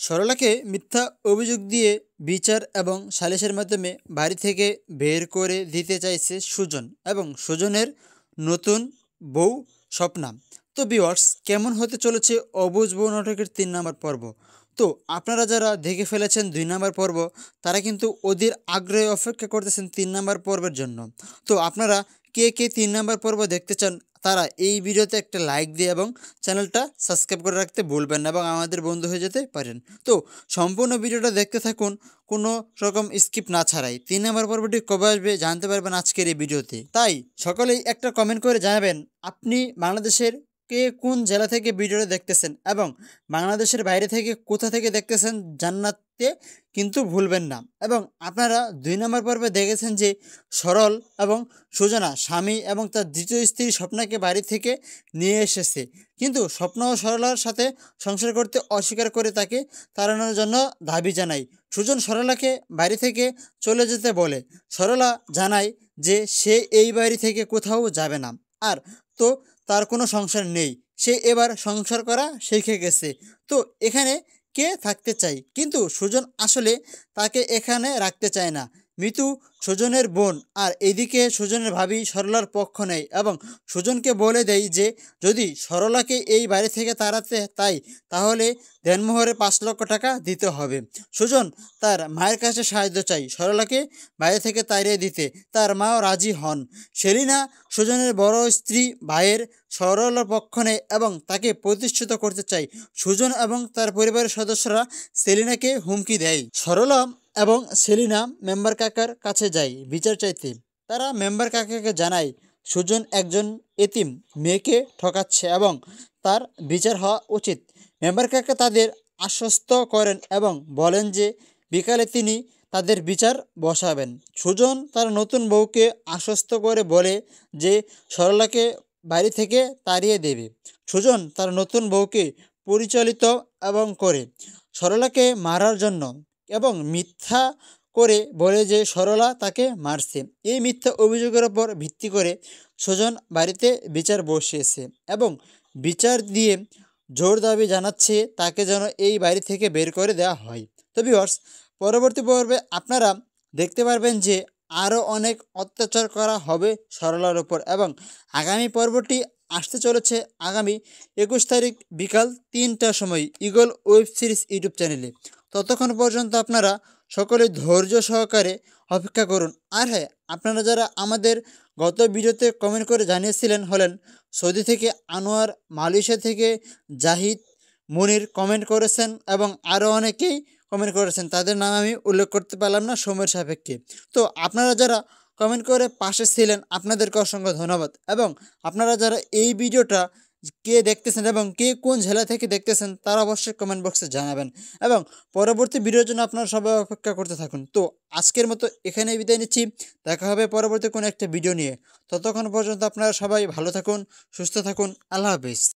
সরলাকে মিথ্যা অভিযোগ দিয়ে বিচার এবং সালিসের মাধ্যমে বাড়ি থেকে বের করে দিতে চাইছে সুজন এবং সুজনের নতুন বউ স্বপ্না। তো ভিউয়ার্স, কেমন হতে চলেছে অবুঝ বউ নাটকের 3 নম্বর পর্ব। তো আপনারা যারা দেখে ফেলেছেন 2 নম্বর পর্ব, তারা কিন্তু অধীর আগ্রহে অপেক্ষা করতেছেন 3 নম্বর পর্বের জন্য। তো আপনারা কে কে 3 নম্বর পর্ব দেখতে চান, তারা এই ভিডিওতে একটা লাইক দিয়ে এবং চ্যানেলটা সাবস্ক্রাইব করে রাখতে ভুলবেন না এবং আমাদের বন্ধু হয়ে যেতে পারেন। তো সম্পূর্ণ ভিডিওটা দেখতে থাকুন, কোনো রকম স্কিপ না ছাড়াই। 3 নম্বর পর্বটি কবে আসবে জানতে পারবেন আজকের এই ভিডিওতে। তাই সকলেই একটা কমেন্ট করে জানাবেন আপনি বাংলাদেশের কে কোন জেলা থেকে ভিডিওটা দেখতেছেন এবং বাংলাদেশের বাইরে থেকে কোথা থেকে দেখতেছেন জান্নাতে কিন্তু ভুলবেন না। এবং আপনারা 2 নম্বর পর্বে দেখেছেন যে সরল এবং সুজনা স্বামী এবং তার দ্বিতীয় স্ত্রী স্বপ্নাকে বাড়ি থেকে নিয়ে এসেছে, কিন্তু স্বপ্ন ও সরলার সাথে সংসার করতে অস্বীকার করে তাকে তাড়ানোর জন্য দাবি জানায়। সুজন সরলাকে বাড়ি থেকে চলে যেতে বলে। সরলা জানায় যে সে এই বাড়ি থেকে কোথাও যাবে না, আর তো তার কোনো সংসার নেই, সে এবার সংসার করা শিখে গেছে। তো এখানে কে থাকতে চায়, কিন্তু সুজন আসলে তাকে এখানে রাখতে চায় না। মিতু সুজনের বোন, আর এদিকে সুজনের ভাবি সরলার পক্ষ নেয় এবং সুজনকে বলে দেয় যে যদি সরলাকে এই বাড়ি থেকে তাড়াতে তাহলে দেনমোহরে 5 লক্ষ টাকা দিতে হবে। সুজন তার মায়ের কাছে সাহায্য চাই সরলাকে বাইরে থেকে তাড়িয়ে দিতে, তার মাও রাজি হন। সেলিনা সুজনের বড় স্ত্রী ভাইয়ের সরলার পক্ষ নেয় এবং তাকে প্রতিষ্ঠিত করতে চায়। সুজন এবং তার পরিবারের সদস্যরা সেলিনাকে হুমকি দেয়। সরলা এবং সেলিনা মেম্বার কাকার কাছে যায় বিচার চাইতে। তারা মেম্বার কাকাকে জানায় সুজন একজন এতিম মেয়েকে ঠকাচ্ছে এবং তার বিচার হওয়া উচিত। মেম্বার কাকা তাদের আশ্বস্ত করেন এবং বলেন যে বিকালে তিনি তাদের বিচার বসাবেন। সুজন তার নতুন বউকে আশ্বস্ত করে বলে যে সরলাকে বাড়ি থেকে তাড়িয়ে দেবে। সুজন তার নতুন বউকে পরিচালিত এবং করে সরলাকে মারার জন্য এবং মিথ্যা করে বলে যে সরলা তাকে মারছে। এই মিথ্যা অভিযোগের ওপর ভিত্তি করে সুজন বাড়িতে বিচার বসিয়েছে এবং বিচার দিয়ে জোর দাবি জানাচ্ছে তাকে যেন এই বাড়ি থেকে বের করে দেওয়া হয়। তো ভিউয়ার্স, পরবর্তী পর্বে আপনারা দেখতে পারবেন যে আরও অনেক অত্যাচার করা হবে সরলার ওপর এবং আগামী পর্বটি আসতে চলেছে আগামী 21 তারিখ বিকাল 3টার সময় ঈগল ওয়েব সিরিজ ইউটিউব চ্যানেলে। ততক্ষণ পর্যন্ত আপনারা সকলে ধৈর্য সহকারে অপেক্ষা করুন। আর হ্যাঁ, আপনারা যারা আমাদের গত ভিডিওতে কমেন্ট করে জানিয়েছিলেন হলেন সৌদি থেকে আনোয়ার, মালয়েশিয়া থেকে জাহিদ, মুনির কমেন্ট করেছেন এবং আরও অনেকেই কমেন্ট করেছেন, তাদের নাম আমি উল্লেখ করতে পারলাম না সময়ের সাপেক্ষে। তো আপনারা যারা কমেন্ট করে পাশে ছিলেন আপনাদেরকে অসংখ্য ধন্যবাদ। এবং আপনারা যারা এই ভিডিওটা কে দেখতেছেন এবং কে কোন জেলা থেকে দেখতেছেন তারা অবশ্যই কমেন্ট বক্সে জানাবেন এবং পরবর্তী ভিডিওর জন্য আপনারা সবাই অপেক্ষা করতে থাকুন। তো আজকের মতো এখানেই বিদায় নিচ্ছি, দেখা হবে পরবর্তী কোনো একটা ভিডিও নিয়ে। ততক্ষণ পর্যন্ত আপনারা সবাই ভালো থাকুন, সুস্থ থাকুন, আল্লাহ হাফিজ।